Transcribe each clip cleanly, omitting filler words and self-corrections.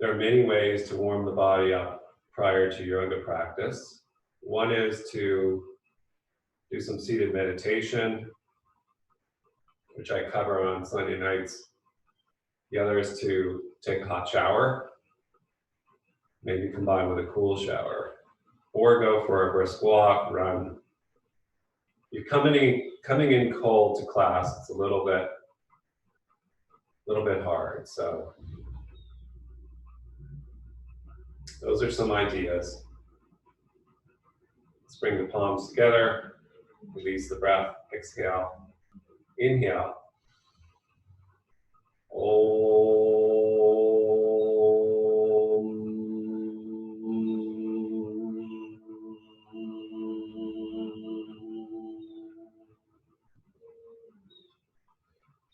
There are many ways to warm the body up prior to yoga practice. One is to do some seated meditation, which I cover on Sunday nights. The other is to take a hot shower, maybe combined with a cool shower, or go for a brisk walk, run. You're coming in cold to class, it's a little bit hard. So those are some ideas. Let's bring the palms together, release the breath, exhale, inhale.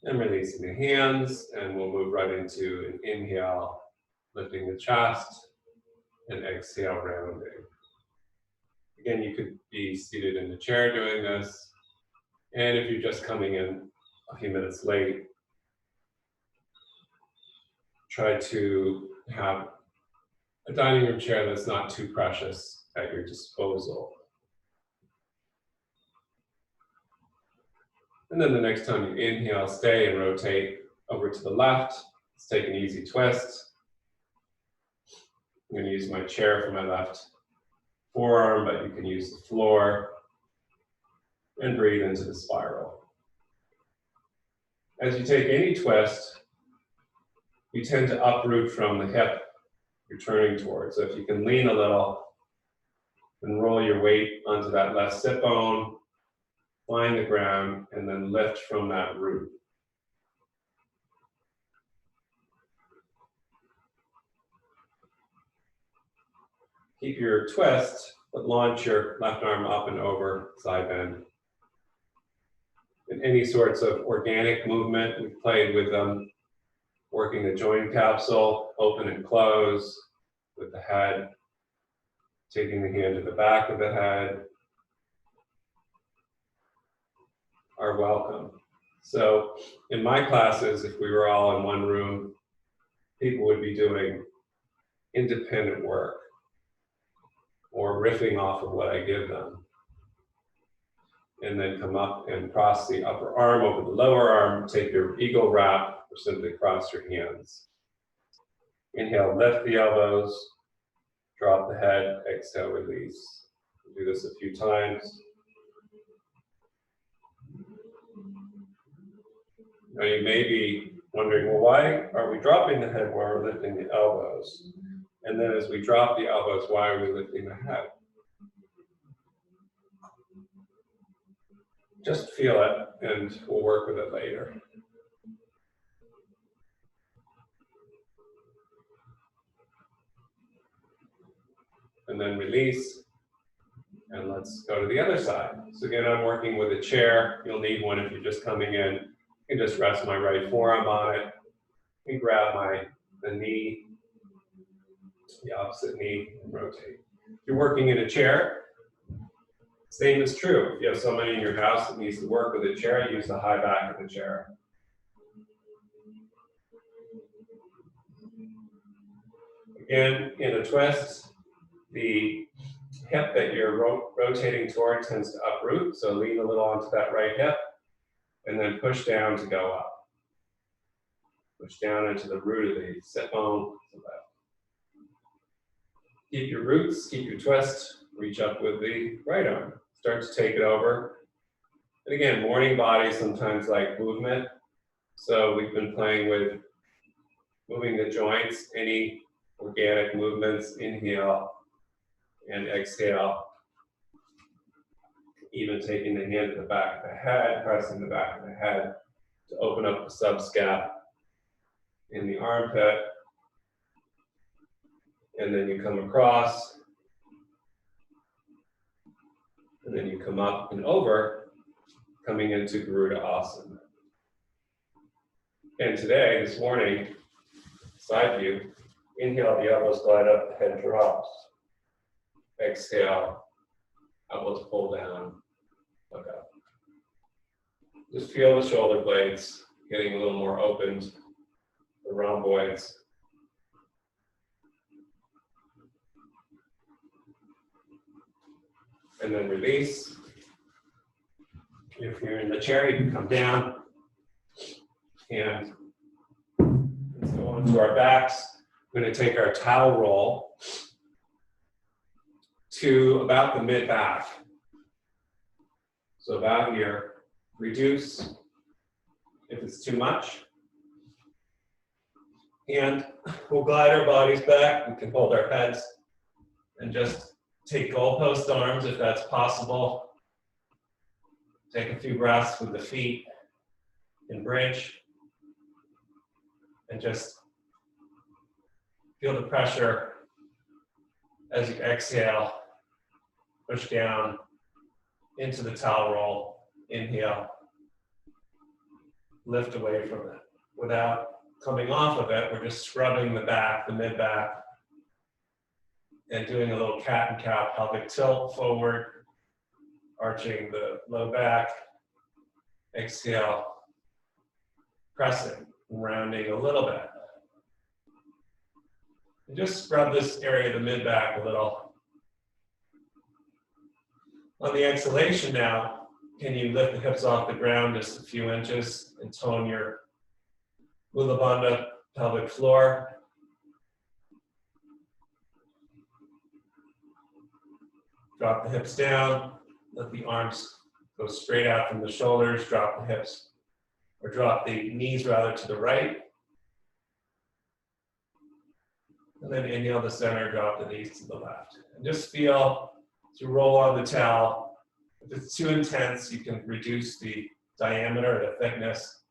And releasing the hands, and we'll move right into an inhale, lifting the chest, and exhale, rounding. Again, you could be seated in a chair doing this, and if you're just coming in a few minutes late, try to have a dining room chair that's not too precious at your disposal. And then the next time you inhale, stay and rotate over to the left. Let's take an easy twist. I'm going to use my chair for my left forearm, but you can use the floor. And breathe into the spiral. As you take any twist, you tend to uproot from the hip you're turning towards. So if you can lean a little and roll your weight onto that left sit bone, find the ground, and then lift from that root. Keep your twist, but launch your left arm up and over, side bend. In any sorts of organic movement, we've played with them, working the joint capsule, open and close with the head, taking the hand to the back of the head, are welcome. So in my classes, if we were all in one room, people would be doing independent work or riffing off of what I give them. And then come up and cross the upper arm over the lower arm, take your eagle wrap, or simply cross your hands. Inhale, lift the elbows, drop the head, exhale, release. We'll do this a few times. Now you may be wondering, well, why are we dropping the head while we're lifting the elbows? And then as we drop the elbows, why are we lifting the head? Just feel it, and we'll work with it later. And then release, and let's go to the other side. So again, I'm working with a chair. You'll need one if you're just coming in. I can just rest my right forearm on it and grab the knee, the opposite knee, and rotate. If you're working in a chair, same is true. If you have somebody in your house that needs to work with a chair, use the high back of the chair. Again, in a twist, the hip that you're rotating toward tends to uproot, so lean a little onto that right hip, and then push down to go up. Push down into the root of the sit bone to the left. Keep your roots, keep your twist, reach up with the right arm. Start to take it over. And again, morning body sometimes like movement, so we've been playing with moving the joints, any organic movements, inhale and exhale. Even taking the hand to the back of the head, pressing the back of the head to open up the subscap in the armpit. And then you come across. And then you come up and over, coming into Garuda Asana. And today, this morning, side view, inhale, the elbows glide up, the head drops. Exhale, elbows pull down, look up. Just feel the shoulder blades getting a little more opened, the rhomboids. and then release. If you're in the chair, you can come down and let's go onto our backs. We're going to take our towel roll to about the mid-back. So about here, reduce if it's too much. And we'll glide our bodies back. We can hold our heads and just take goalpost arms if that's possible. Take a few breaths with the feet in bridge. And just feel the pressure as you exhale. Push down into the towel roll. Inhale. Lift away from it. Without coming off of it, we're just scrubbing the back, the mid-back, and doing a little cat and cow pelvic tilt forward, arching the low back. Exhale, pressing, rounding a little bit. And just scrub this area of the mid-back a little. On the exhalation now, can you lift the hips off the ground just a few inches and tone your Mula Bandha pelvic floor? Drop the hips down, let the arms go straight out from the shoulders, drop the hips, or drop the knees rather to the right. And then inhale the center, drop the knees to the left. And just feel to roll on the towel. If it's too intense, you can reduce the diameter or the thickness.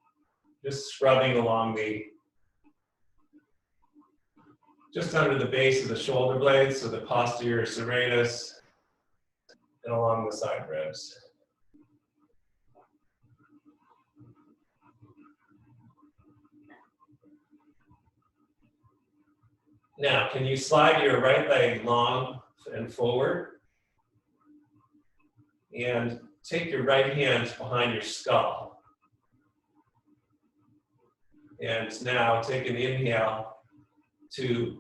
Just scrubbing along just under the base of the shoulder blades, so the posterior serratus, and along the side ribs. Now, can you slide your right leg long and forward? And take your right hand behind your skull. And now take an inhale to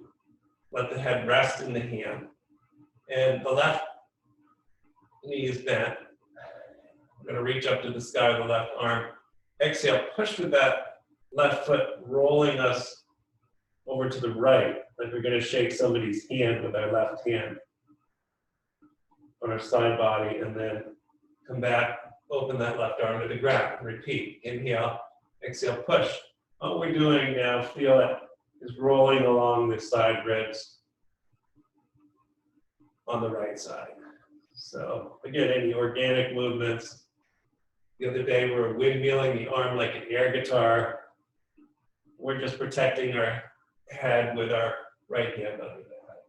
let the head rest in the hand. And the left knee is bent. I'm going to reach up to the sky with the left arm. Exhale, push with that left foot, rolling us over to the right, like we're going to shake somebody's hand with our left hand on our side body, and then come back, open that left arm to the ground. Repeat. Inhale, exhale, push. What we're doing now, feel it, is rolling along the side ribs on the right side. So again, any organic movements. The other day we were windmilling the arm like an air guitar. We're just protecting our head with our right hand under the head.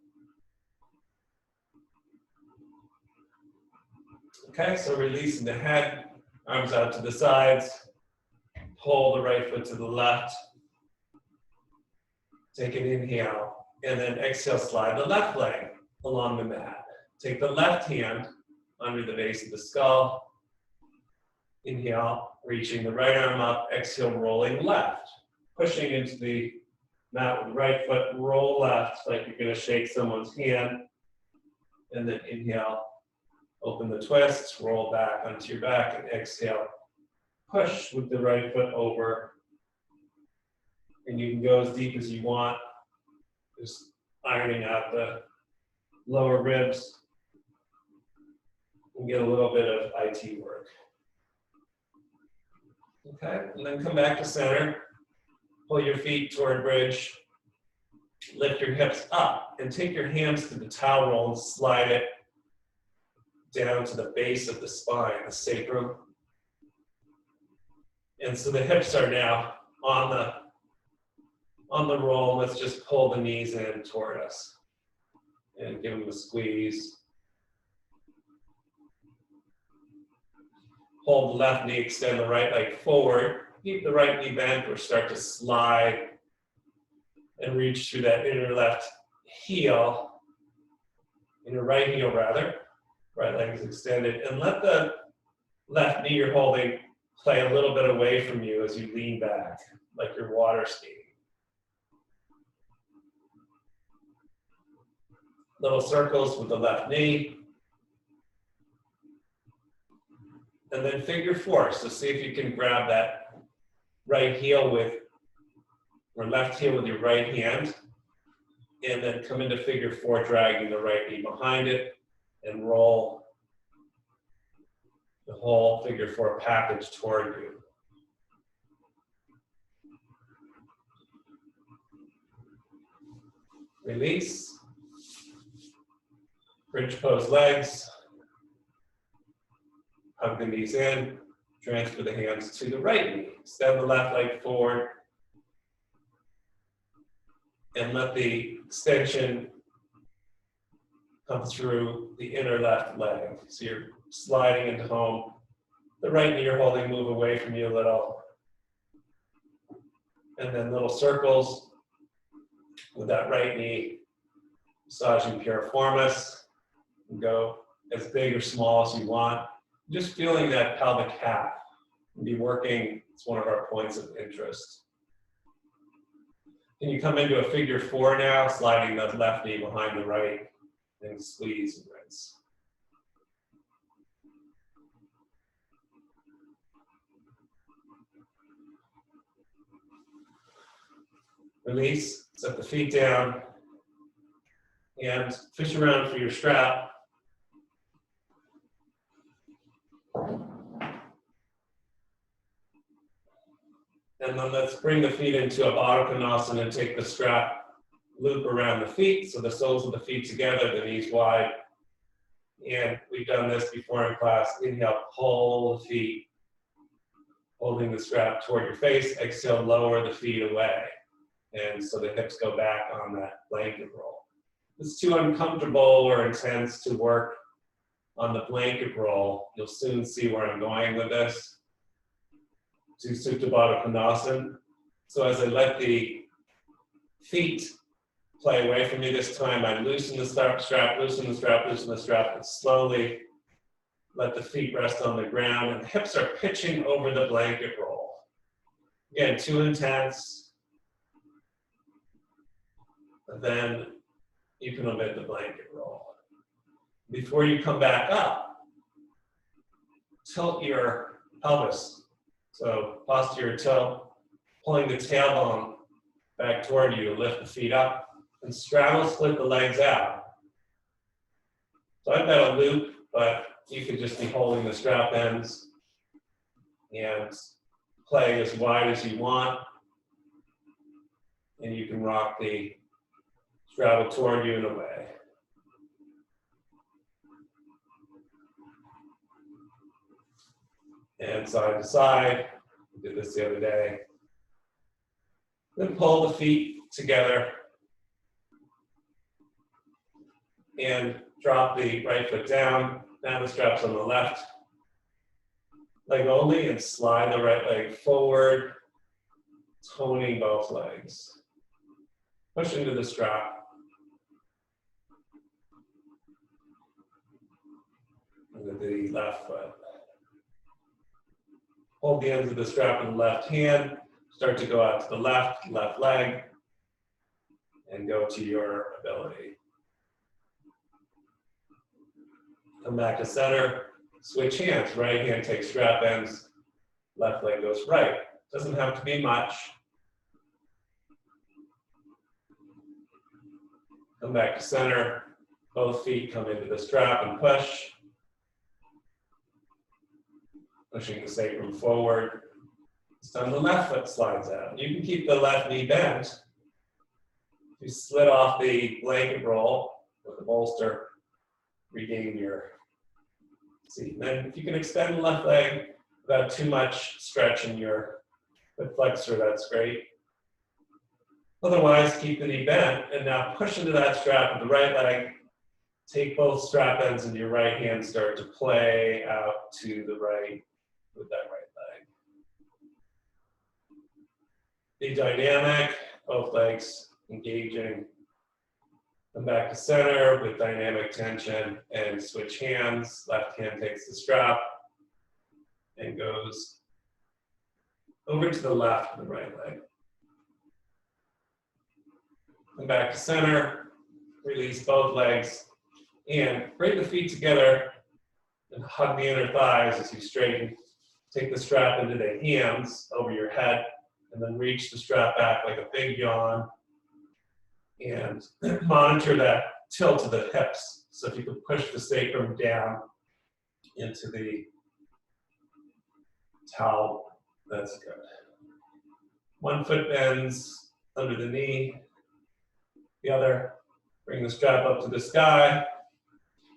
Okay, so releasing the head, arms out to the sides. Pull the right foot to the left. Take an inhale, and then exhale, slide the left leg along the mat. Take the left hand under the base of the skull. Inhale, reaching the right arm up. Exhale, rolling left. Pushing into the mat with the right foot, roll left like you're going to shake someone's hand. And then inhale, open the twist, roll back onto your back, and exhale. Push with the right foot over. And you can go as deep as you want, just ironing out the lower ribs and get a little bit of IT work. Okay, and then come back to center. Pull your feet toward bridge. Lift your hips up and take your hands to the towel roll and slide it down to the base of the spine, the sacrum. And so the hips are now on the roll. Let's just pull the knees in toward us and give them a squeeze. Hold the left knee, extend the right leg forward. Keep the right knee bent or start to slide and reach through that inner left heel, inner right heel rather. Right leg is extended, and let the left knee you're holding play a little bit away from you as you lean back, like you're water skiing. Little circles with the left knee. And then figure four. So see if you can grab that right heel or left heel with your right hand. And then come into figure four, dragging the right knee behind it and roll the whole figure four package toward you. Release. Bridge pose legs. Hug the knees in. Transfer the hands to the right knee. Extend the left leg forward. And let the extension come through the inner left leg. So you're sliding into home. The right knee you're holding, move away from you a little. And then little circles with that right knee, massaging piriformis. And go as big or small as you want. Just feeling that pelvic calf. And be working, it's one of our points of interest. Can you come into a figure four now, sliding the left knee behind the right, and squeeze and rinse. Release, set the feet down, and fish around for your strap. And then let's bring the feet into a Baddha Konasana and take the strap loop around the feet, so the soles of the feet together, the knees wide. And we've done this before in class. Inhale, pull the feet, holding the strap toward your face. Exhale, lower the feet away. And so the hips go back on that blanket roll. If it's too uncomfortable or intense to work on the blanket roll, you'll soon see where I'm going with this. To Supta Baddha Konasana. So as I let the feet play away from me this time, I loosen the strap, loosen the strap, loosen the strap, and slowly let the feet rest on the ground, and the hips are pitching over the blanket roll. Again, too intense. And then you can omit the blanket roll. Before you come back up, tilt your pelvis. So posterior tilt, pulling the tailbone back toward you to lift the feet up, and straddle split the legs out. So I've got a loop, but you could just be holding the strap ends and play as wide as you want. And you can rock the straddle toward you and away. And side to side. We did this the other day. Then pull the feet together and drop the right foot down. Now the strap's on the left leg only, and slide the right leg forward, toning both legs. Push into the strap. And the left foot. Hold the ends of the strap in the left hand, start to go out to the left leg, and go to your ability. Come back to center, switch hands. Right hand takes strap ends, left leg goes right. Doesn't have to be much. Come back to center, both feet come into the strap and push. Pushing the sacrum forward. This time the left foot slides out. You can keep the left knee bent. You slid off the blanket roll with the bolster, regain your seat. And then if you can extend the left leg without too much stretch in your foot flexor, that's great. Otherwise, keep the knee bent, and now push into that strap with the right leg. Take both strap ends in your right hand, start to play out to the right with that right leg. Be dynamic, both legs engaging. Come back to center with dynamic tension and switch hands. Left hand takes the strap and goes over to the left with the right leg. Come back to center, release both legs, and bring the feet together and hug the inner thighs as you straighten. Take the strap into the hands over your head, and then reach the strap back like a big yawn. And monitor that tilt of the hips. So if you can push the sacrum down into the towel, that's good. 1 foot bends under the knee, the other, bring the strap up to the sky,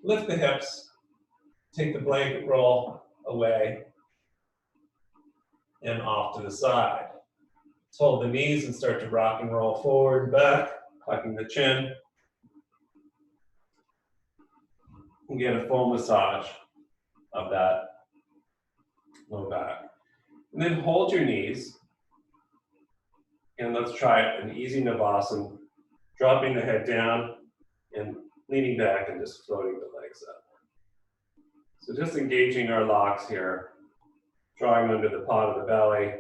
lift the hips, take the blanket roll away and off to the side. Let's hold the knees and start to rock and roll forward and back, tucking the chin. And get a full massage of that low back. And then hold your knees. And let's try an easy Navasana, dropping the head down and leaning back and just floating the legs up. So just engaging our locks here, drawing under the pot of the belly,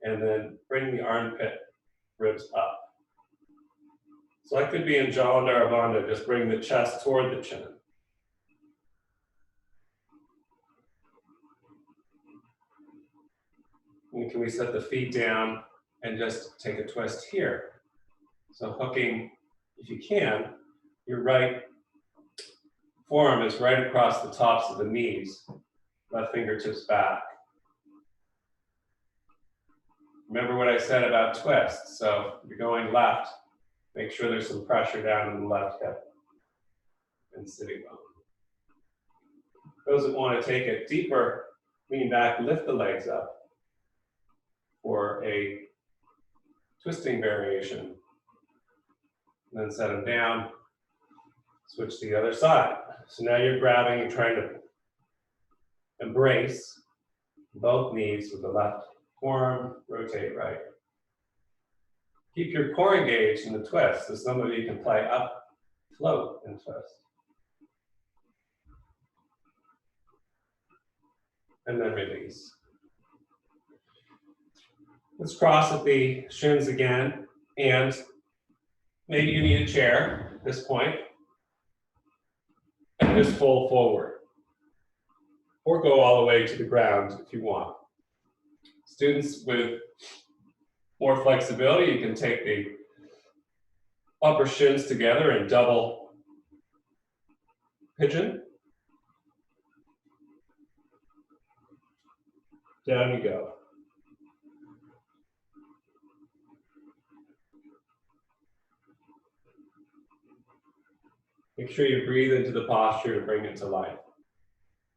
and then bring the armpit ribs up. So I could be in Jalandhara Bandha, just bring the chest toward the chin. And can we set the feet down and just take a twist here? So hooking, if you can, your right forearm is right across the tops of the knees, left fingertips back. Remember what I said about twists. So if you're going left, make sure there's some pressure down in the left hip and sitting bone. Those that want to take it deeper, lean back, lift the legs up for a twisting variation. And then set them down, switch to the other side. So now you're grabbing and trying to embrace both knees with the left forearm, rotate right. Keep your core engaged in the twist, so some of you can play up, float, and twist. And then release. Let's cross at the shins again, and maybe you need a chair at this point, and just fold forward, or go all the way to the ground if you want. Students with more flexibility, you can take the upper shins together and double pigeon. Down you go. Make sure you breathe into the posture to bring it to life.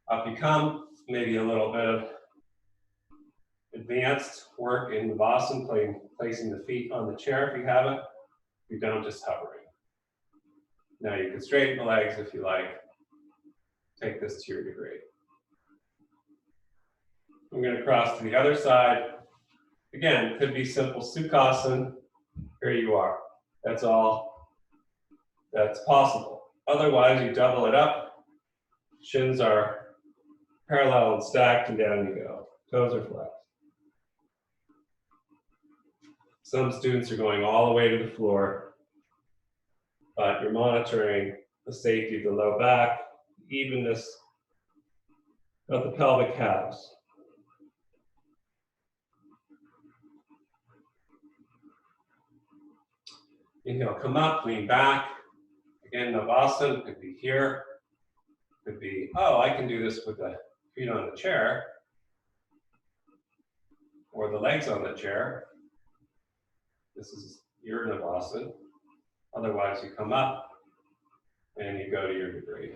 Up you come, maybe a little bit of advanced work in Navasana, placing the feet on the chair if you have it. If you don't, just hovering. Now you can straighten the legs if you like. Take this to your degree. I'm going to cross to the other side. Again, could be simple Sukhasana. Here you are. That's all that's possible. Otherwise, you double it up. Shins are parallel and stacked, and down you go. Toes are flat. Some students are going all the way to the floor, but you're monitoring the safety of the low back, evenness of the pelvic calves. Inhale, come up, lean back. Again, Navasana could be here. Could be, oh, I can do this with the feet on the chair, or the legs on the chair. This is your Navasana. Otherwise, you come up and you go to your degree.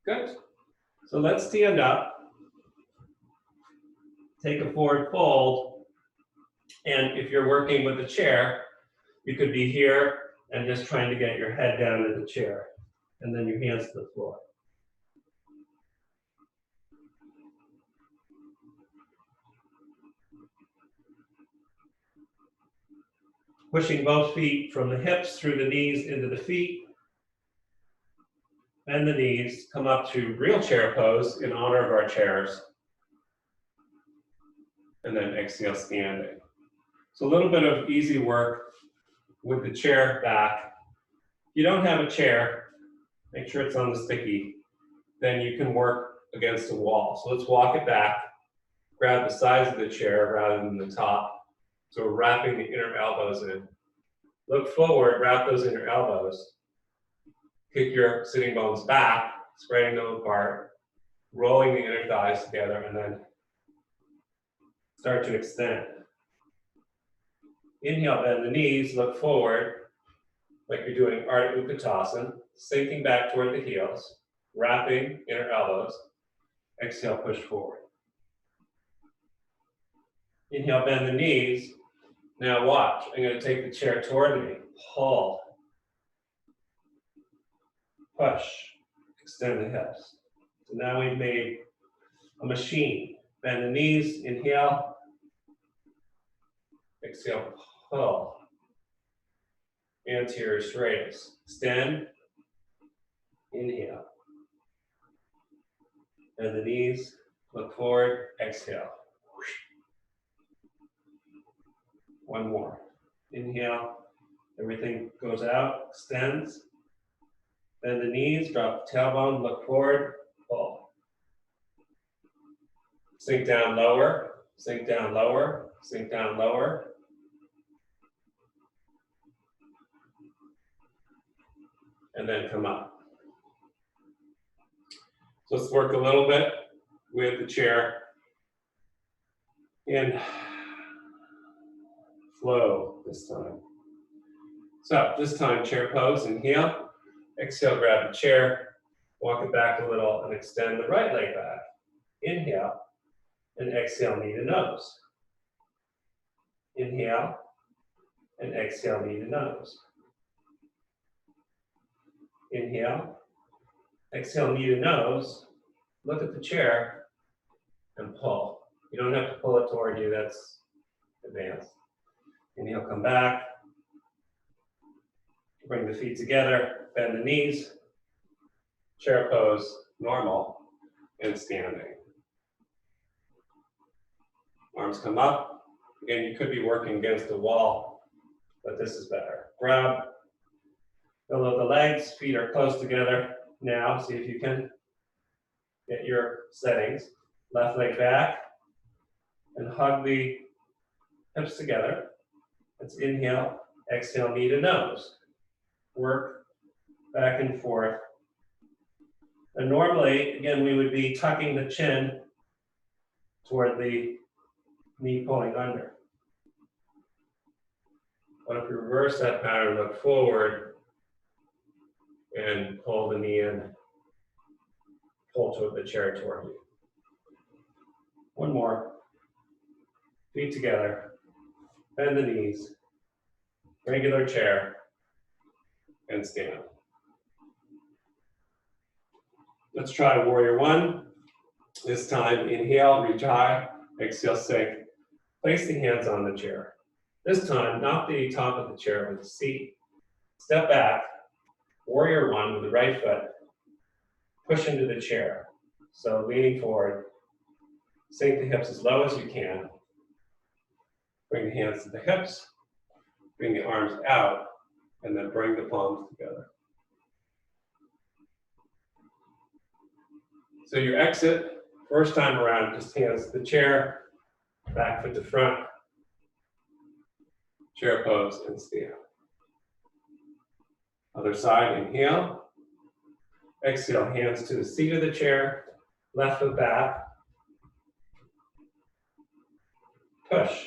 Good. So let's stand up. Take a forward fold. And if you're working with the chair, you could be here and just trying to get your head down to the chair, and then your hands to the floor. Pushing both feet from the hips through the knees into the feet. Bend the knees, come up to real chair pose in honor of our chairs. And then exhale, standing. So a little bit of easy work with the chair back. If you don't have a chair, Make sure it's on the sticky. Then you can work against the wall. So let's walk it back. Grab the sides of the chair rather than the top. So we're wrapping the inner elbows in. Look forward, wrap those inner elbows. Kick your sitting bones back, spreading them apart, rolling the inner thighs together, and then start to extend. Inhale, bend the knees, look forward, like you're doing Ardha Uttanasana, sinking back toward the heels, wrapping inner elbows. Exhale, push forward. Inhale, bend the knees. Now watch, I'm going to take the chair toward me, pull, push, extend the hips. So now we've made a machine. Bend the knees, inhale, exhale, pull. Anterior serratus. Extend, inhale. Bend the knees, look forward, exhale. One more. Inhale, everything goes out, extends. Bend the knees, drop the tailbone, look forward, pull. Sink down lower, sink down lower, sink down lower. And then come up. So let's work a little bit with the chair. In flow this time. So this time, chair pose, inhale. Exhale, grab the chair, walk it back a little, and extend the right leg back. Inhale, and exhale, knee to nose. Inhale, and exhale, knee to nose. Inhale, exhale, knee to nose. Look at the chair, and pull. You don't have to pull it toward you, that's advanced. Inhale, come back. Bring the feet together, bend the knees. Chair pose, normal, and standing. Arms come up. Again, you could be working against the wall, but this is better. Grab middle of the legs, feet are close together. Now, see if you can get your settings. Left leg back, and hug the hips together. Let's inhale, exhale, knee to nose. Work back and forth. And normally, again, we would be tucking the chin toward the knee pulling under. But if we reverse that pattern, look forward and pull the knee in, pull toward the chair toward you. One more. Feet together, bend the knees, regular chair, and stand. Let's try warrior one. This time, inhale, reach high, exhale, sink. Place the hands on the chair. This time, not the top of the chair, but the seat. Step back, warrior one with the right foot. Push into the chair. So leaning forward, sink the hips as low as you can. Bring the hands to the hips, bring the arms out, and then bring the palms together. So your exit, first time around, just hands to the chair, back foot to front, chair pose, and stand. Other side, inhale. Exhale, hands to the seat of the chair, left foot back. Push.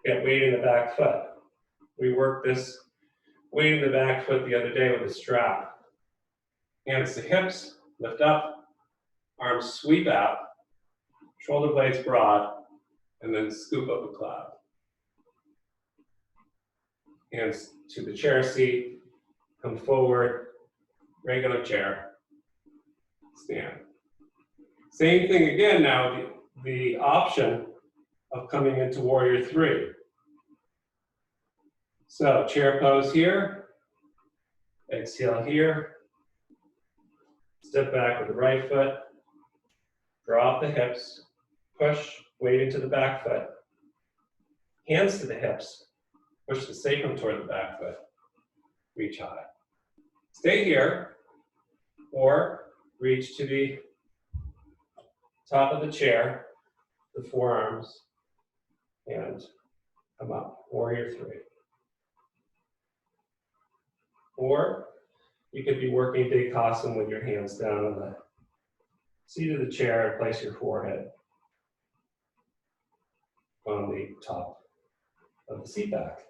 Get weight in the back foot. We worked this weight in the back foot the other day with a strap. Hands to hips, lift up, arms sweep out, shoulder blades broad, and then scoop up a cloud. Hands to the chair seat, come forward, regular chair, stand. Same thing again now, the option of coming into warrior three. So chair pose here, exhale here, step back with the right foot, drop the hips, push, weight into the back foot, hands to the hips, push the sacrum toward the back foot, reach high. stay here or reach to the top of the chair, the forearms, and come up, warrior three. Or you could be working Dekasana with your hands down on the seat of the chair and place your forehead on the top of the seat back.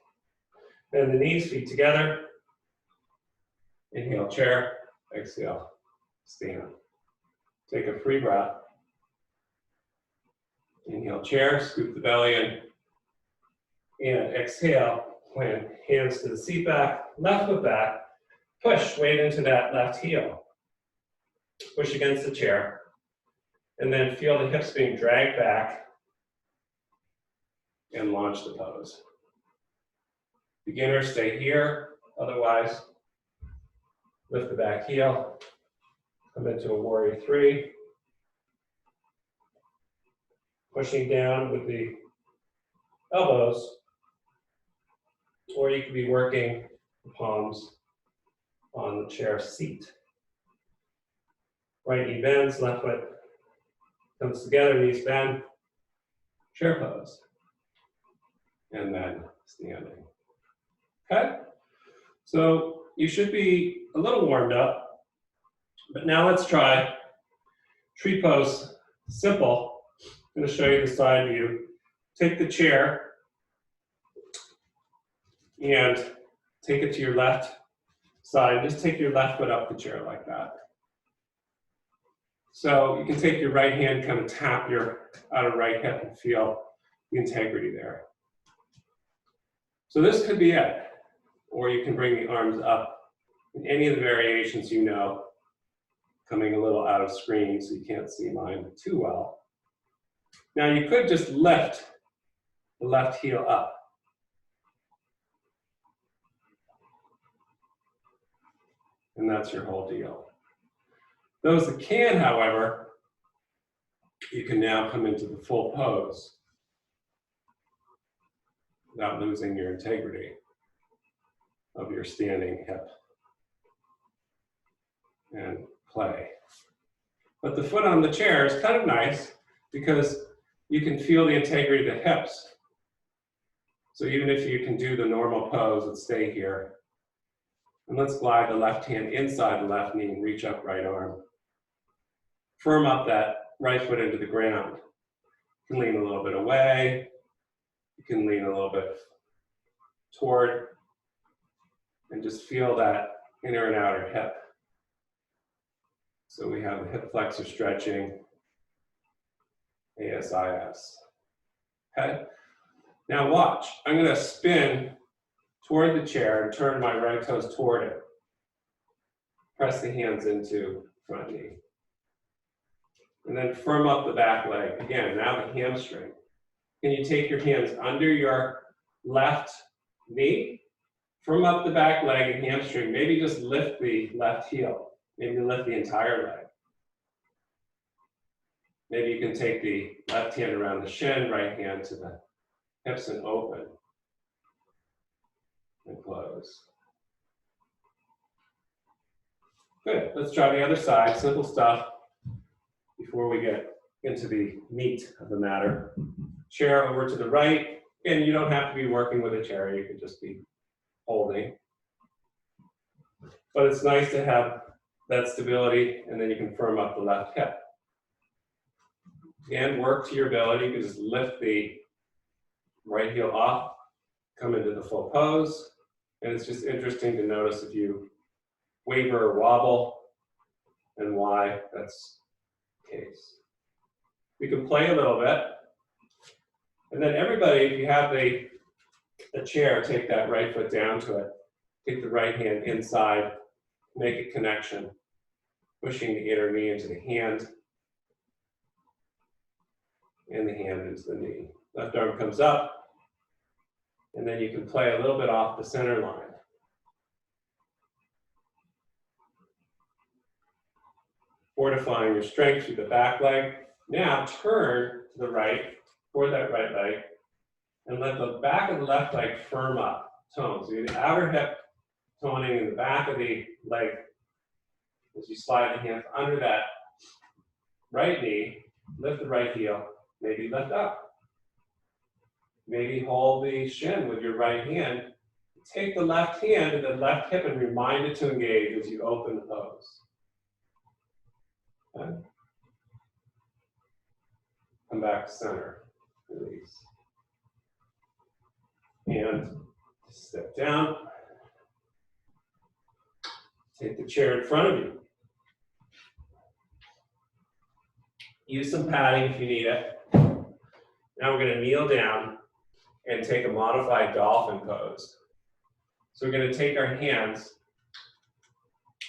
Bend the knees, feet together. Inhale, chair. Exhale, stand. Take a free breath. Inhale, chair, scoop the belly in. And exhale, plant hands to the seat back, left foot back. Push, weight into that left heel. Push against the chair. And then feel the hips being dragged back and launch the pose. Beginners, stay here. Otherwise, lift the back heel. Come into a warrior three. Pushing down with the elbows. Or you could be working the palms on the chair seat. Right knee bends, left foot comes together, knees bend, chair pose. And then standing. Okay? So you should be a little warmed up, but now let's try tree pose. Simple. I'm going to show you the side view. Take the chair and take it to your left side. Just take your left foot up the chair like that. So you can take your right hand, kind of tap your outer right hip and feel the integrity there. So this could be it. Or you can bring the arms up in any of the variations you know, coming a little out of screen so you can't see mine too well. Now you could just lift the left heel up. And that's your whole deal. Those that can, however, you can now come into the full pose without losing your integrity of your standing hip and play. But the foot on the chair is kind of nice because you can feel the integrity of the hips. So even if you can do the normal pose and stay here, and let's glide the left hand inside the left knee and reach up right arm. Firm up that right foot into the ground. You can lean a little bit away. You can lean a little bit toward, and just feel that inner and outer hip. So we have the hip flexor stretching, ASIS. Okay? Now watch. I'm going to spin toward the chair and turn my right toes toward it. Press the hands into front knee. And then firm up the back leg. Again, now the hamstring. Can you take your hands under your left knee? Firm up the back leg and hamstring. Maybe just lift the left heel. Maybe lift the entire leg. Maybe you can take the left hand around the shin, right hand to the hips and open. And close. Good. Let's try the other side. Simple stuff before we get into the meat of the matter. Chair over to the right. And you don't have to be working with a chair. You can just be holding. But it's nice to have that stability, and then you can firm up the left hip. And work to your ability. You can just lift the right heel off, come into the full pose. And it's just interesting to notice if you waver or wobble and why that's the case. We can play a little bit. And then everybody, if you have the chair, take that right foot down to it. Take the right hand inside, make a connection, pushing the inner knee into the hand and the hand into the knee. Left arm comes up, and then you can play a little bit off the center line. Fortifying your strength through the back leg. Now turn to the right, toward that right leg, and let the back of the left leg firm up, tone. So the outer hip toning in the back of the leg as you slide the hands under that right knee, lift the right heel, maybe lift up. Maybe hold the shin with your right hand. Take the left hand to the left hip and remind it to engage as you open the pose. Okay. Come back to center, release. And step down. Take the chair in front of you. Use some padding if you need it. Now we're going to kneel down and take a modified dolphin pose. So we're going to take our hands.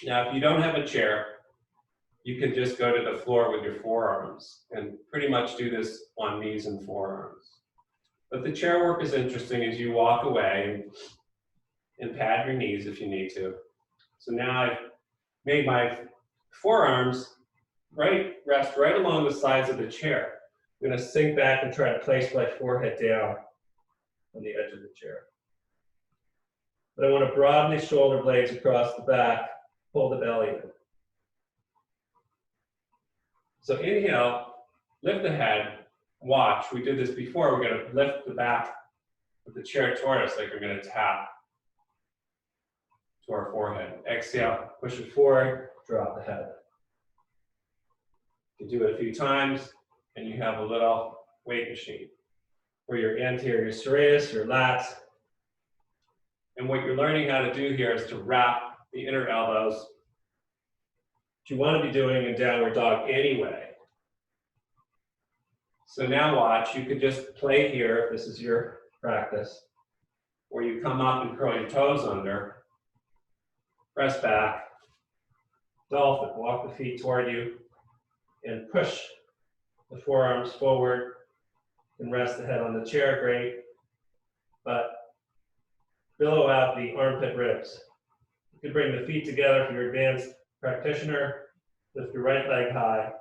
Now, if you don't have a chair, you can just go to the floor with your forearms and pretty much do this on knees and forearms. But the chair work is interesting as you walk away and pad your knees if you need to. So now I've made my forearms rest right along the sides of the chair. I'm going to sink back and try to place my forehead down on the edge of the chair. But I want to broaden the shoulder blades across the back, pull the belly in. So inhale, lift the head, watch. We did this before. We're going to lift the back of the chair toward us like we're going to tap to our forehead. Exhale, push it forward, drop the head. You do it a few times, and you have a little weight machine for your anterior serratus, your lats. And what you're learning how to do here is to wrap the inner elbows, which you want to be doing in downward dog anyway. So now watch, you could just play here if this is your practice, or you come up and curl your toes under, press back, dolphin, walk the feet toward you, and push the forearms forward and rest the head on the chair, great. But billow out the armpit ribs. You can bring the feet together for your advanced practitioner. Lift your right leg high,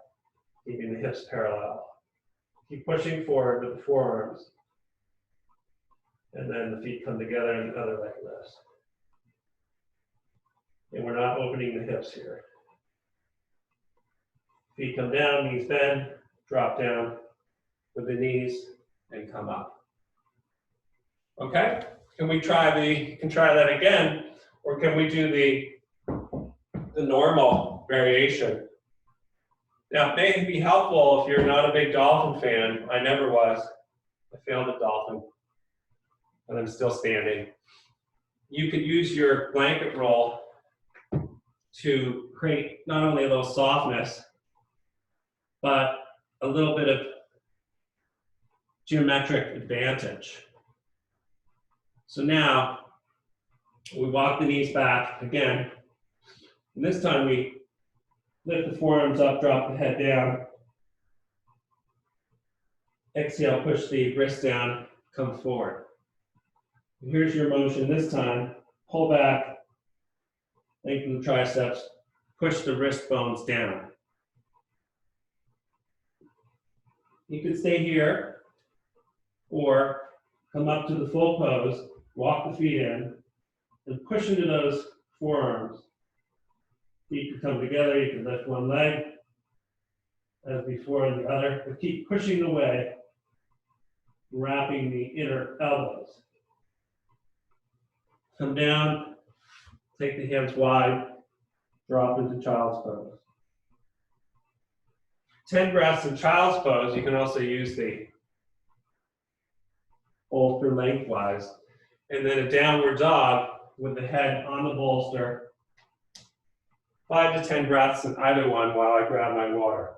keeping the hips parallel. Keep pushing forward with the forearms. And then the feet come together and the other leg lifts. And we're not opening the hips here. Feet come down, knees bend, drop down with the knees, and come up. Okay? Can we try that again, or can we do the normal variation? Now, it may be helpful if you're not a big dolphin fan. I never was. I failed at dolphin, and I'm still standing. You could use your blanket roll to create not only a little softness, but a little bit of geometric advantage. So now, we walk the knees back again. And this time we lift the forearms up, drop the head down. Exhale, push the wrist down, come forward. And here's your motion this time. Pull back, lengthen the triceps, push the wrist bones down. You could stay here, or come up to the full pose, walk the feet in, and push into those forearms. Feet can come together, you can lift one leg, as before, and the other, but keep pushing away, wrapping the inner elbows. Come down, take the hands wide, drop into child's pose. 10 breaths in child's pose. You can also use the bolster lengthwise. And then a downward dog with the head on the bolster. 5 to 10 breaths in either one while I grab my water.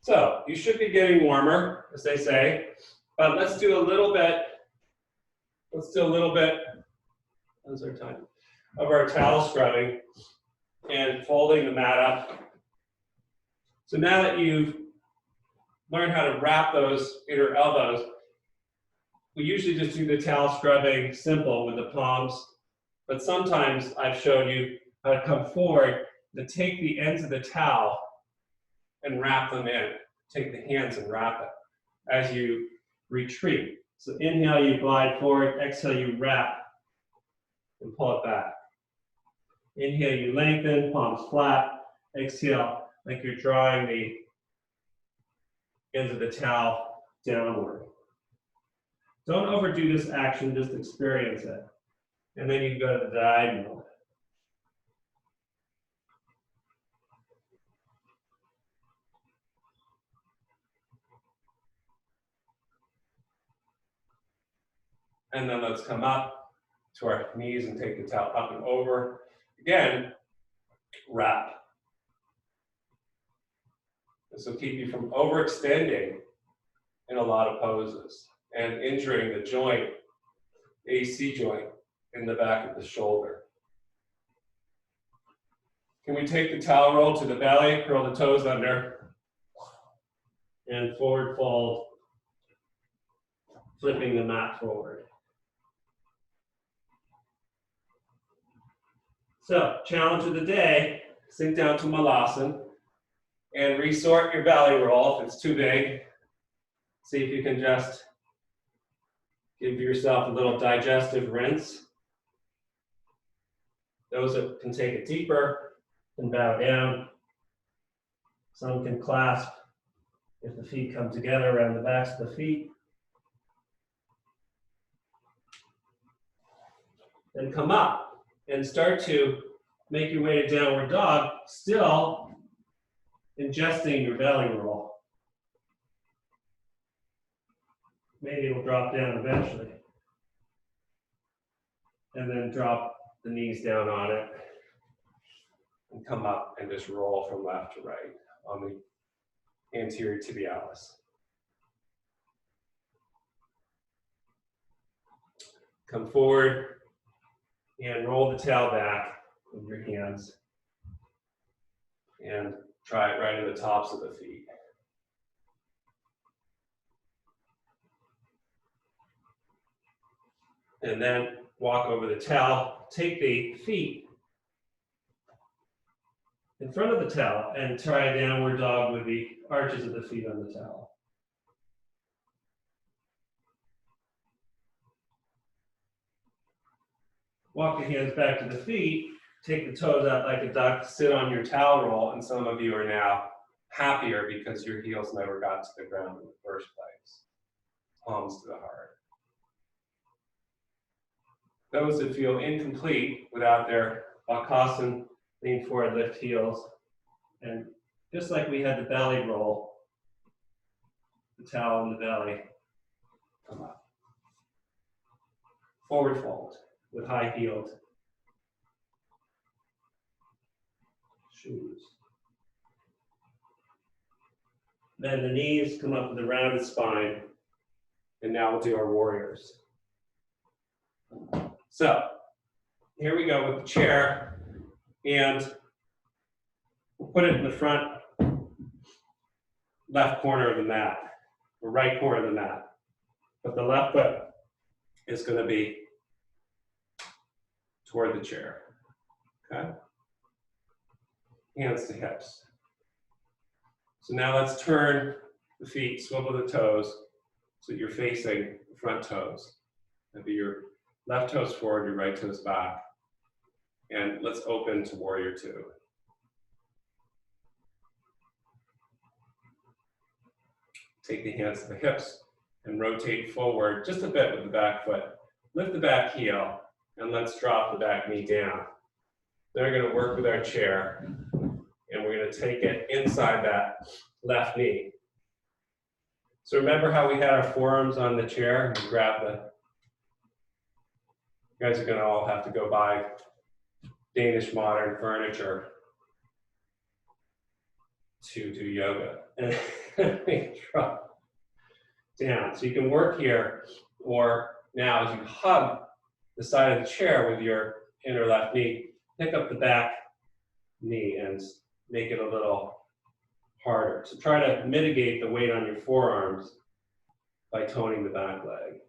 So you should be getting warmer, as they say, but let's do a little bit, how's our time, of our towel scrubbing. and folding the mat up. So now that you've learned how to wrap those inner elbows, we usually just do the towel scrubbing simple with the palms, but sometimes I've shown you how to come forward to take the ends of the towel and wrap them in. Take the hands and wrap it as you retreat. So inhale, you glide forward. Exhale, you wrap and pull it back. Inhale, you lengthen, palms flat. Exhale, like you're drawing the ends of the towel downward. Don't overdo this action, just experience it. And then you can go to the diagonal. And then let's come up to our knees and take the towel up and over. Again, wrap. This will keep you from overextending in a lot of poses and injuring the joint, AC joint in the back of the shoulder. Can we take the towel roll to the belly, curl the toes under, and forward fold, flipping the mat forward. So, challenge of the day, sink down to Malasana and resort your belly roll if it's too big. See if you can just give yourself a little digestive rinse. Those that can take it deeper can bow down. Some can clasp if the feet come together around the backs of the feet. Then come up and start to make your way to downward dog, still ingesting your belly roll. Maybe it'll drop down eventually. And then drop the knees down on it. And come up and just roll from left to right on the anterior tibialis. Come forward and roll the towel back with your hands. And try it right in the tops of the feet. And then walk over the towel. Take the feet in front of the towel and try a downward dog with the arches of the feet on the towel. Walk the hands back to the feet. Take the toes out like a duck, sit on your towel roll, and some of you are now happier because your heels never got to the ground in the first place. Palms to the heart. Those that feel incomplete without their Bakasana, lean forward, lift heels, and just like we had the belly roll, the towel in the belly, come up. Forward fold with high heeled shoes. Then the knees come up with a rounded spine. And now we'll do our warriors. So, here we go with the chair. And we'll put it in the front left corner of the mat, or right corner of the mat. But the left foot is going to be toward the chair. Okay? Hands to hips. So now let's turn the feet, swivel the toes so that you're facing the front toes. That'd be your left toes forward, your right toes back. And let's open to warrior two. Take the hands to the hips and rotate forward just a bit with the back foot. Lift the back heel and let's drop the back knee down. Then we're going to work with our chair and we're going to take it inside that left knee. So remember how we had our forearms on the chair? You grab the, you guys are going to all have to go buy Danish modern furniture to do yoga. And drop down. So you can work here, or now as you hug the side of the chair with your inner left knee, pick up the back knee and make it a little harder. So try to mitigate the weight on your forearms by toning the back leg.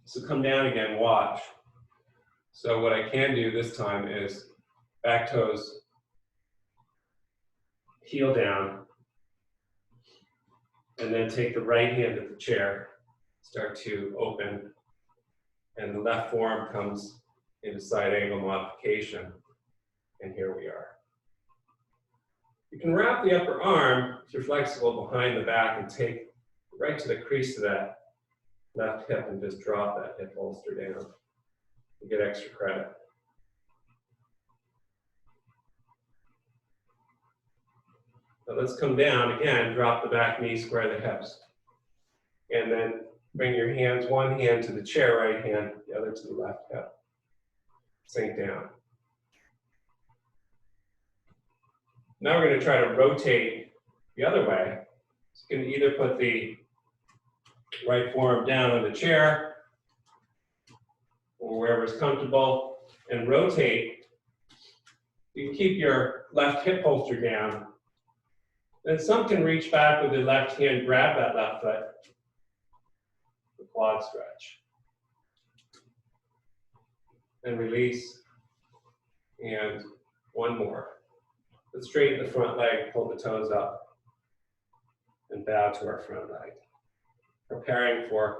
So come down again, watch. So what I can do this time is back toes, heel down, and then take the right hand of the chair, start to open, and the left forearm comes into side angle modification, and here we are. You can wrap the upper arm, if you're flexible, behind the back and take right to the crease of that left hip and just drop that hip holster down. You get extra credit. Now let's come down again, drop the back knee, square the hips. And then bring your hands, one hand to the chair, right hand, the other to the left hip. Sink down. Now we're going to try to rotate the other way. So you can either put the right forearm down on the chair or wherever is comfortable and rotate. You can keep your left hip holster down. Then some can reach back with the left hand, grab that left foot, the quad stretch. And release. And one more. Let's straighten the front leg, pull the toes up, and bow to our front leg. Preparing for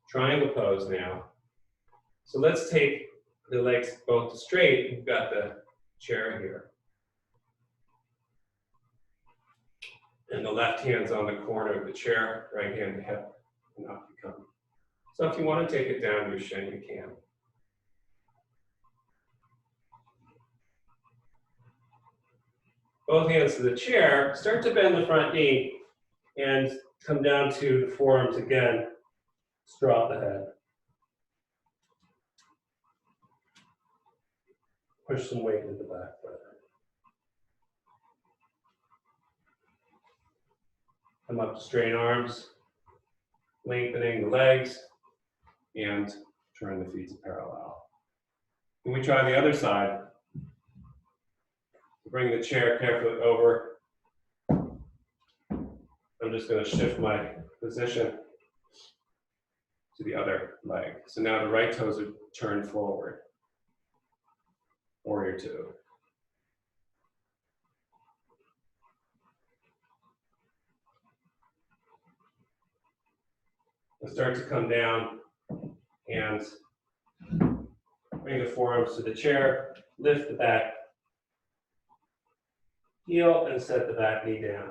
triangle pose now. So let's take the legs both to straight. We've got the chair here. And the left hand's on the corner of the chair, right hand to hip, and up you come. So if you want to take it down to your shin, you can. Both hands to the chair, start to bend the front knee, and come down to the forearms again, drop the head. Push some weight into the back foot. Come up to straight arms, lengthening the legs, and turn the feet to parallel. When we try the other side, bring the chair carefully over. I'm just going to shift my position to the other leg. So now the right toes are turned forward. Warrior two. We'll start to come down and bring the forearms to the chair, lift the back heel and set the back knee down.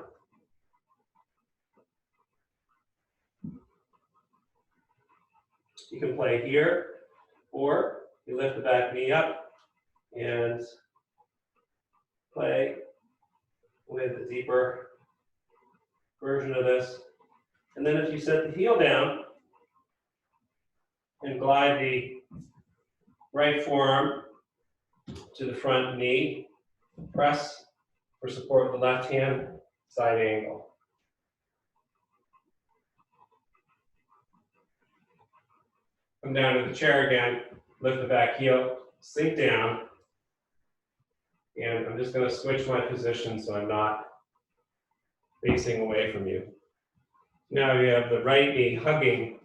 You can play here, or you lift the back knee up and play with a deeper version of this. And then if you set the heel down and glide the right forearm to the front knee, press for support with the left hand, side angle. Come down to the chair again, lift the back heel, sink down, and I'm just going to switch my position so I'm not facing away from you. Now we have the right knee hugging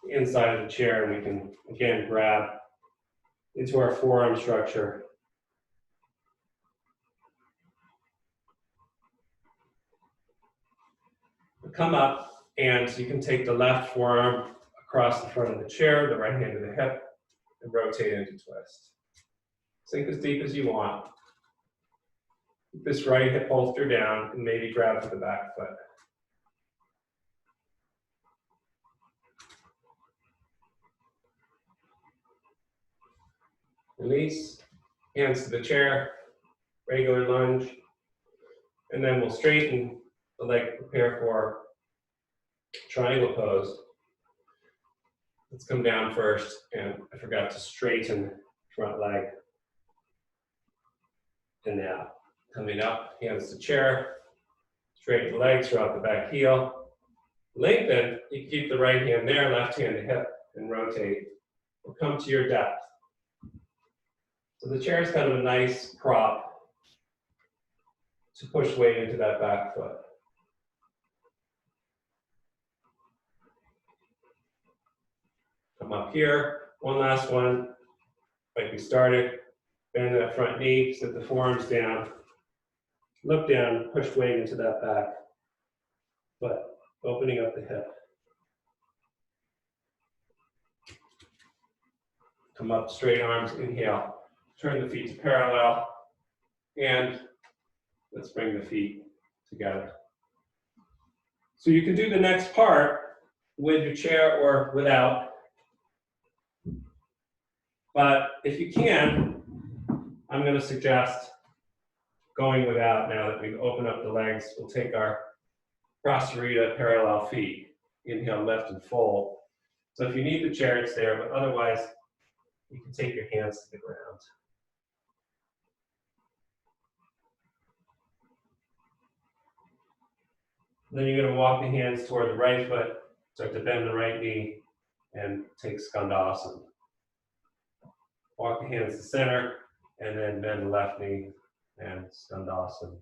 the inside of the chair, and we can again grab into our forearm structure. Come up, and you can take the left forearm across the front of the chair, the right hand to the hip, and rotate into twist. Sink as deep as you want. Keep this right hip holster down and maybe grab to the back foot. Release, hands to the chair, regular lunge, and then we'll straighten the leg, prepare for triangle pose. Let's come down first, and I forgot to straighten front leg. And now, coming up, hands to chair, straighten the legs, drop the back heel. Lengthen, you keep the right hand there, left hand to hip, and rotate or come to your depth. So the chair is kind of a nice prop to push weight into that back foot. Come up here, one last one, like we started. Bend that front knee, sit the forearms down, look down, push weight into that back foot, opening up the hip. Come up, straight arms, inhale. Turn the feet to parallel, and let's bring the feet together. So you can do the next part with your chair or without. But if you can, I'm going to suggest going without now that we've opened up the legs. We'll take our Prasarita parallel feet. Inhale, lift and fold. So if you need the chair, it's there, but otherwise, you can take your hands to the ground. Then you're going to walk the hands toward the right foot, start to bend the right knee, and take Skandasana. Walk the hands to center, and then bend the left knee and Skandasana.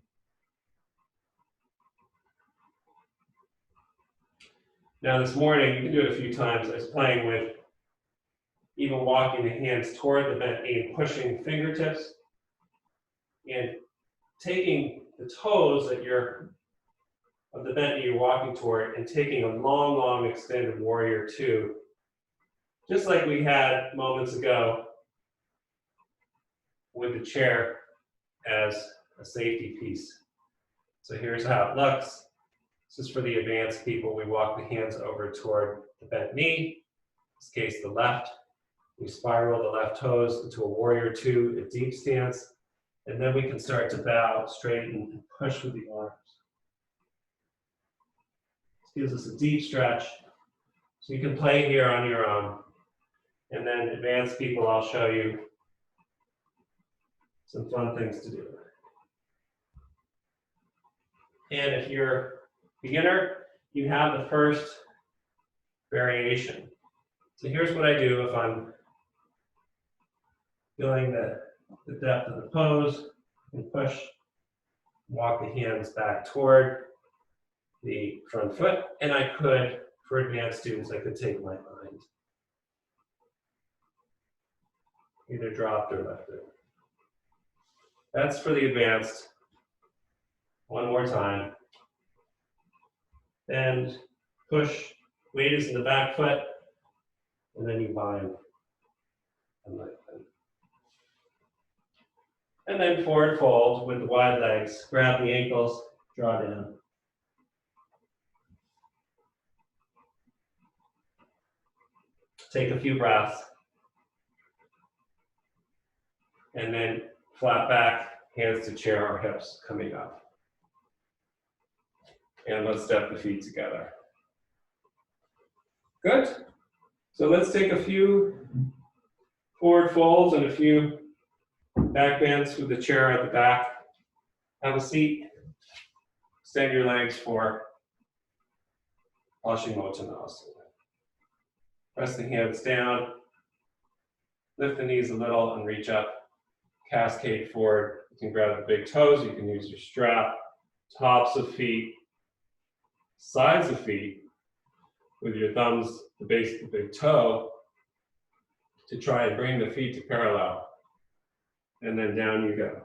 Now this morning, you can do it a few times. I was playing with even walking the hands toward the bent knee and pushing fingertips and taking the toes that of the bent knee you're walking toward and taking a long, long extended warrior two, just like we had moments ago with the chair as a safety piece. So here's how it looks. This is for the advanced people. We walk the hands over toward the bent knee, in this case the left. We spiral the left toes into a warrior two, a deep stance, and then we can start to bow, straighten, and push with the arms. This gives us a deep stretch. So you can play here on your own. And then advanced people, I'll show you some fun things to do. And if you're a beginner, you have the first variation. So here's what I do if I'm feeling the depth of the pose, and push, walk the hands back toward the front foot, and I could, for advanced students, I could take my mind. Either dropped or left it. That's for the advanced. One more time. And push, weight is in the back foot, and then you bind and lengthen. And then forward fold with the wide legs. Grab the ankles, draw down. Take a few breaths. And then flat back, hands to chair or hips coming up. And let's step the feet together. Good. So let's take a few forward folds and a few back bends with the chair at the back. Have a seat. Extend your legs for Paschimottanasana. Press the hands down. Lift the knees a little and reach up. Cascade forward. You can grab the big toes. You can use your strap. Tops of feet. Sides of feet. With your thumbs, the base of the big toe. To try and bring the feet to parallel. And then down you go.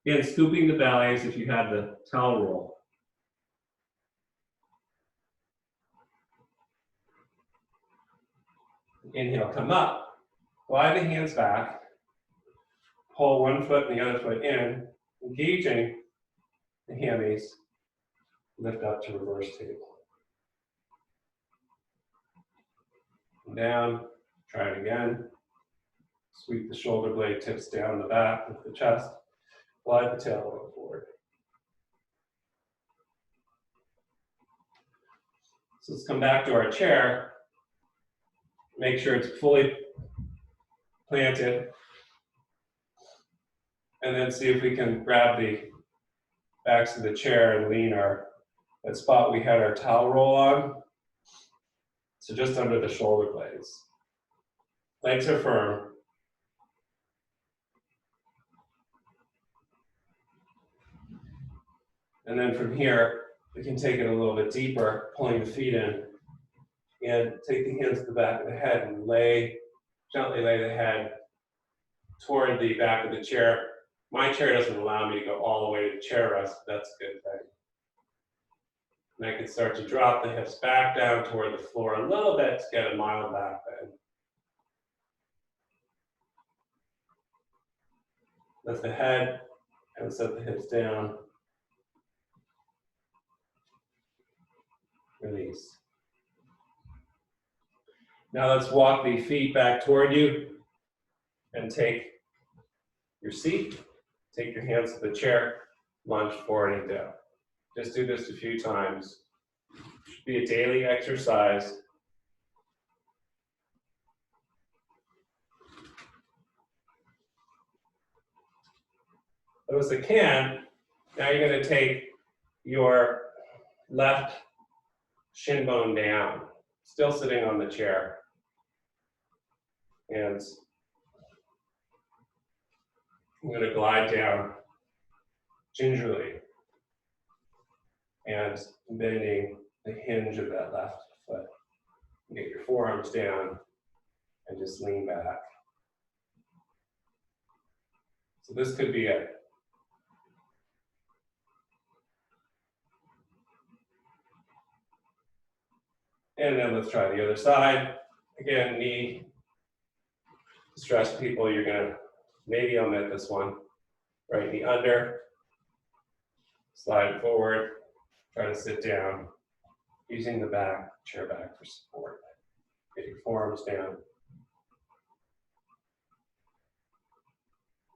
Again, scooping the belly as if you had the towel roll. Inhale, come up. Glide the hands back. Pull one foot and the other foot in, engaging the hammies. Lift up to reverse table. Down, try it again. Sweep the shoulder blade tips down the back of the chest. Glide the tailbone forward. So let's come back to our chair. Make sure it's fully planted. And then see if we can grab the backs of the chair and lean that spot we had our towel roll on. So just under the shoulder blades. Legs are firm. And then from here, we can take it a little bit deeper, pulling the feet in, and take the hands to the back of the head and gently lay the head toward the back of the chair. My chair doesn't allow me to go all the way to the chair rest, but that's a good thing. And I can start to drop the hips back down toward the floor a little bit to get a mild back bend. Lift the head and set the hips down. Release. Now let's walk the feet back toward you and take your seat. Take your hands to the chair, lunge forward and down. Just do this a few times. It should be a daily exercise. Those that can, now you're going to take your left shin bone down, still sitting on the chair. And I'm going to glide down gingerly and bending the hinge of that left foot. Get your forearms down and just lean back. So this could be it. And then let's try the other side. Again, knee. Stress people, you're gonna maybe omit this one. Right knee under, slide forward, try to sit down, using the chair back for support. Get your forearms down.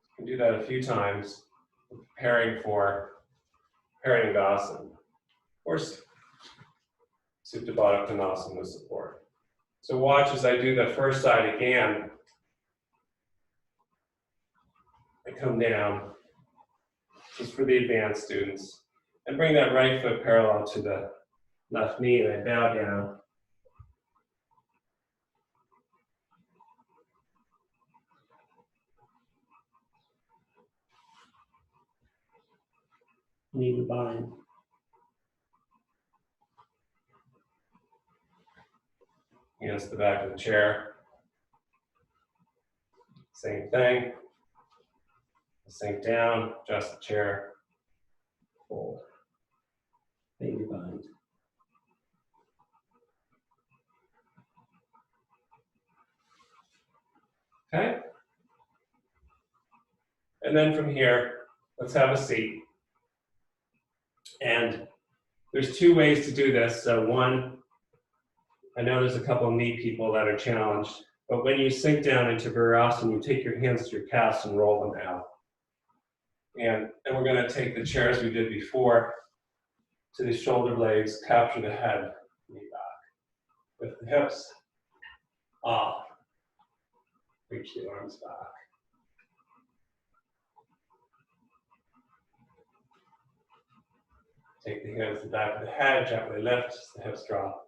You can do that a few times, preparing for Paringasana, or Supta Baddha Konasana with support. So watch as I do the first side again. I come down, just for the advanced students, and bring that right foot parallel to the left knee, and I bow down. Knee to bind. Hands to the back of the chair. Same thing. Sink down, adjust the chair, fold, maybe bind. Okay? And then from here, let's have a seat. And there's two ways to do this. So one, I know there's a couple of knee people that are challenged, but when you sink down into Virasana, you take your hands to your calves and roll them out. And we're going to take the chair as we did before to the shoulder blades, capture the head, knee back. With the hips off, reach the arms back. Take the hands to the back of the head, gently lift, the hips drop,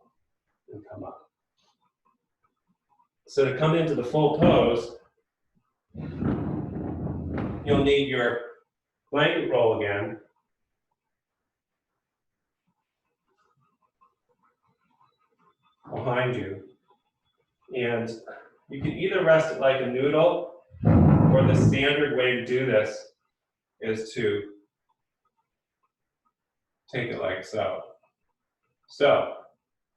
and come up. So to come into the full pose, you'll need your blanket roll again. Behind you. And you can either rest it like a noodle, or the standard way to do this is to take it like so. So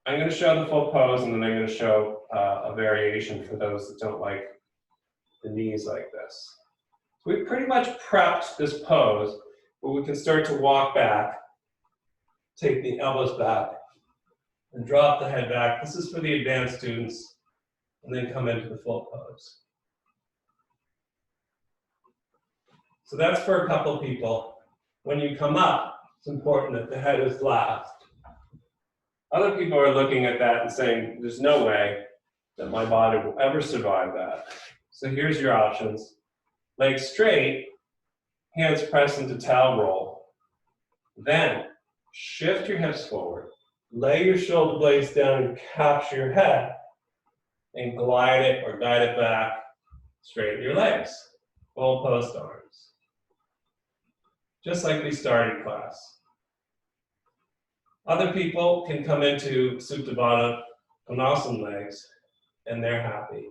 I'm going to show the full pose, and then I'm going to show a variation for those that don't like the knees like this. So we've pretty much prepped this pose, but we can start to walk back, take the elbows back, and drop the head back. This is for the advanced students, and then come into the full pose. So that's for a couple of people. When you come up, it's important that the head is last. Other people are looking at that and saying, there's no way that my body will ever survive that. So here's your options. Legs straight, hands press into towel roll. Then shift your hips forward. Lay your shoulder blades down and capture your head. and glide it or guide it back. Straighten your legs, full post arms. Just like we started class. Other people can come into Supta Baddha Konasana legs, and they're happy.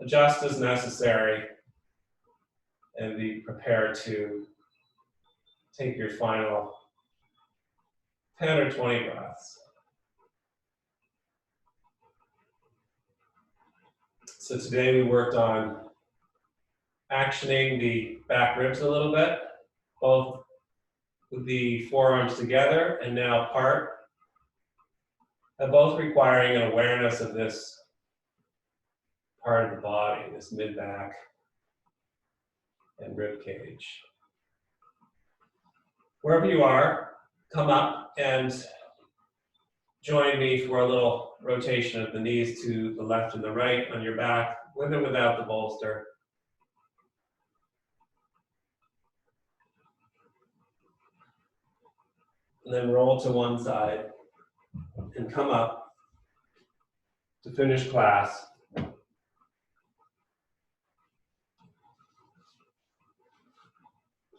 Adjust as necessary, and be prepared to take your final 10 or 20 breaths. So today we worked on actioning the back ribs a little bit, both with the forearms together and now apart, and both requiring an awareness of this part of the body, this mid-back and rib cage. Wherever you are, come up and join me for a little rotation of the knees to the left and the right on your back, with or without the bolster. And then roll to one side and come up to finish class.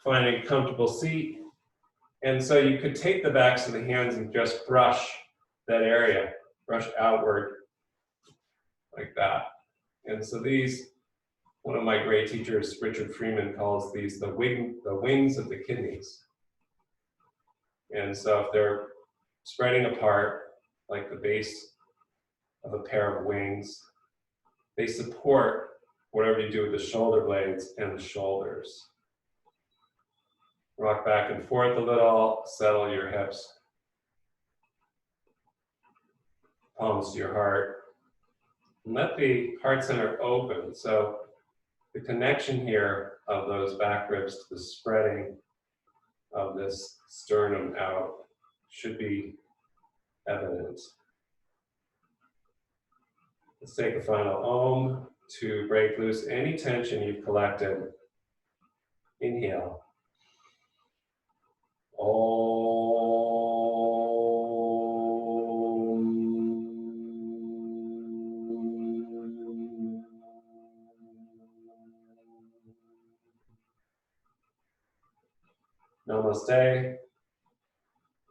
Finding a comfortable seat. And so you could take the backs of the hands and just brush that area, brush outward like that. And so these, one of my great teachers, Richard Freeman, calls these the wings of the kidneys. And so if they're spreading apart, like the base of a pair of wings, they support whatever you do with the shoulder blades and the shoulders. Rock back and forth a little, settle your hips. Palms to your heart. And let the heart center open. So the connection here of those back ribs to the spreading of this sternum out should be evident. Let's take a final Om to break loose any tension you've collected. Inhale. Namaste.